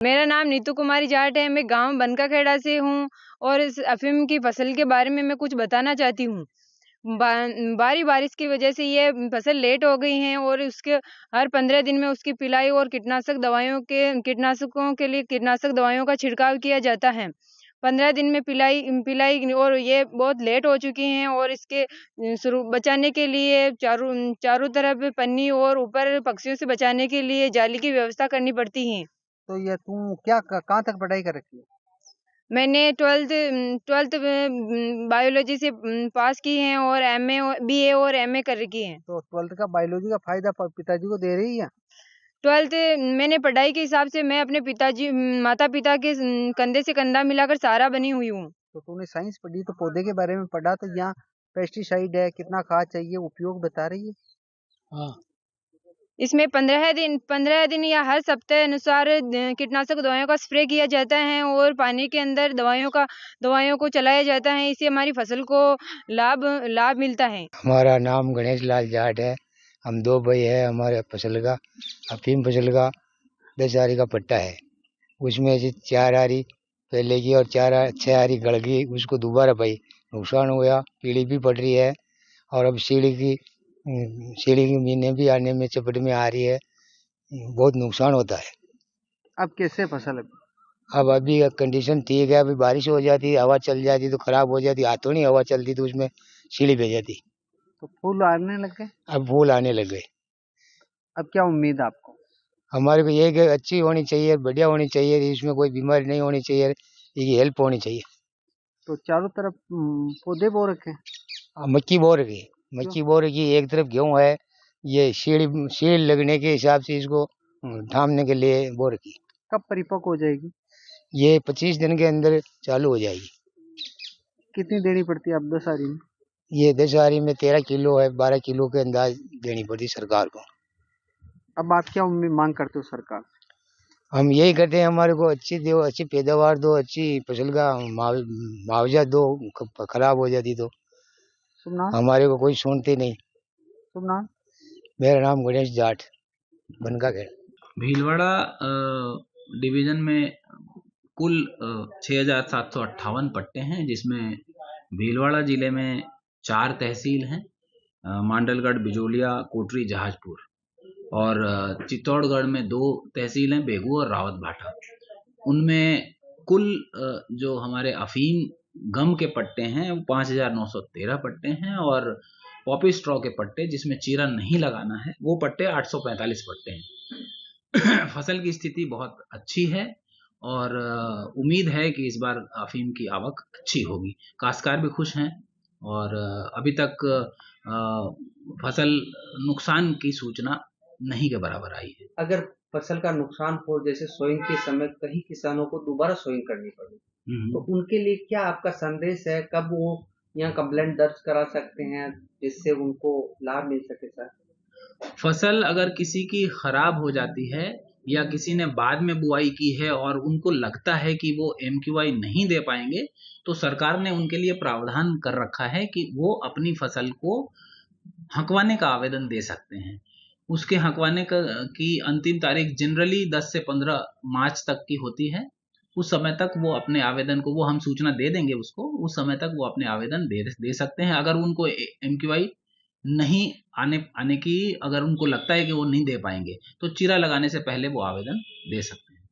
मेरा नाम नीतू कुमारी जाट है। मैं गांव बनकाखेड़ा से हूँ और इस अफ़ीम की फसल के बारे में मैं कुछ बताना चाहती हूँ। भारी बारिश की वजह से ये फसल लेट हो गई है और उसके हर 15 दिन में उसकी पिलाई और कीटनाशकों के लिए कीटनाशक दवाइयों का छिड़काव किया जाता है। 15 दिन में पिलाई पिलाई और ये बहुत लेट हो चुकी हैं और इसके शुरू बचाने के लिए चारों चारों तरफ पन्नी और ऊपर पक्षियों से बचाने के लिए जाली की व्यवस्था करनी पड़ती है। तो ये तुम क्या कहाँ तक पढ़ाई कर रखी है? मैंने 12th बायोलॉजी से पास की है और एमए बीए और एमए कर रखी है। तो 12th का बायोलॉजी का फायदा पिताजी को दे रही है? 12th मैंने पढ़ाई के हिसाब से मैं अपने माता पिता के कंधे से कंधा मिलाकर सहारा बनी हुई हूँ। तो तूने साइंस पढ़ी तो पौधे के बारे में पढ़ा, तो यहाँ पेस्टिसाइड है, कितना खाद चाहिए, उपयोग बता रही है। हाँ, इसमें 15 दिन या हर सप्ताह अनुसार कीटनाशक दवाइयों का स्प्रे किया जाता है और पानी के अंदर दवाइयों को चलाया जाता है। इससे हमारी फसल को लाभ लाभ मिलता है। हमारा नाम गणेश लाल जाट है। हम 2 भाई है। हमारे फसल का अफीम फसल का 10 आरी का पट्टा है। उसमें से 4 आरी पहले की और 6 आरी गड़ गई। उसको दोबारा भाई नुकसान हो गया, कीड़ी भी पड़ रही है और अब सीढ़ी की महीने भी आने में चपेट में आ रही है। बहुत नुकसान होता है। अब कैसे फसल है? अब अभी कंडीशन ठीक है। अभी बारिश हो जाती, हवा चल जाती तो खराब हो जाती। हाथों नहीं हवा चलती तो उसमें सीढ़ी बह जाती। तो फूल आने लग गए? अब फूल आने लग गए। अब क्या उम्मीद है आपको? हमारे को ये कि अच्छी होनी चाहिए, बढ़िया होनी चाहिए, इसमें कोई बीमारी नहीं होनी चाहिए, ये हेल्प होनी चाहिए। तो चारों तरफ पौधे बो रखे? मक्की बो रखी, मक्की बो रखी, एक तरफ गेहूं है। ये सीढ़ लगने के हिसाब से इसको थामने के लिए बो रखी। कब परिपक्व हो जाएगी? ये 25 दिन के अंदर चालू हो जाएगी। कितनी देनी पड़ती है अब 10 आरी में? ये 10 आरी में 13 किलो है, 12 किलो के अंदाज देनी पड़ती सरकार को। अब आप क्या मांग करते हो सरकार? हम यही करते हैं, हमारे को अच्छी दो, अच्छी पैदावार दो, अच्छी फसल का मुआवजा दो। खराब हो जाती तो शुभ नाम? हमारे को कोई सुनते नहीं। शुभ नाम? मेरा नाम गणेश जाट, बनकाखेड़ा। भीलवाड़ा डिवीजन में कुल 6,758 पट्टे हैं, जिसमें भीलवाड़ा जिले में 4 तहसील हैं, मांडलगढ़, बिजोलिया, कोटरी, जहाजपुर, और चित्तौड़गढ़ में 2 तहसील हैं, बेगू और रावत भाटा। उनमें कुल जो हमारे अफीम गम के पट्टे हैं वो 5,913 पट्टे हैं, और पॉपी स्ट्रॉ के पट्टे जिसमें चीरा नहीं लगाना है वो पट्टे 845 पट्टे हैं। फसल की स्थिति बहुत अच्छी है और उम्मीद है कि इस बार अफीम की आवक अच्छी होगी। काश्तकार भी खुश हैं और अभी तक फसल नुकसान की सूचना नहीं के बराबर आई है। अगर फसल का नुकसान हो, जैसे सोइंग के समय कई किसानों को दोबारा सोइंग करनी पड़ी, तो उनके लिए क्या आपका संदेश है? कब वो यहाँ कंप्लेंट दर्ज करा सकते हैं जिससे उनको लाभ मिल सके सर? फसल अगर किसी की खराब हो जाती है या किसी ने बाद में बुआई की है और उनको लगता है कि वो एमक्यूआई नहीं दे पाएंगे, तो सरकार ने उनके लिए प्रावधान कर रखा है कि वो अपनी फसल को हकवाने का आवेदन दे सकते हैं। उसके हकवाने की अंतिम तारीख जनरली 10 से 15 मार्च तक की होती है। उस समय तक वो अपने आवेदन को, वो हम सूचना दे देंगे उसको, उस समय तक वो अपने आवेदन दे सकते हैं। अगर उनको एमक्यूआई नहीं आने की, अगर उनको लगता है कि वो नहीं दे पाएंगे, तो चीरा लगाने से पहले वो आवेदन दे सकते हैं।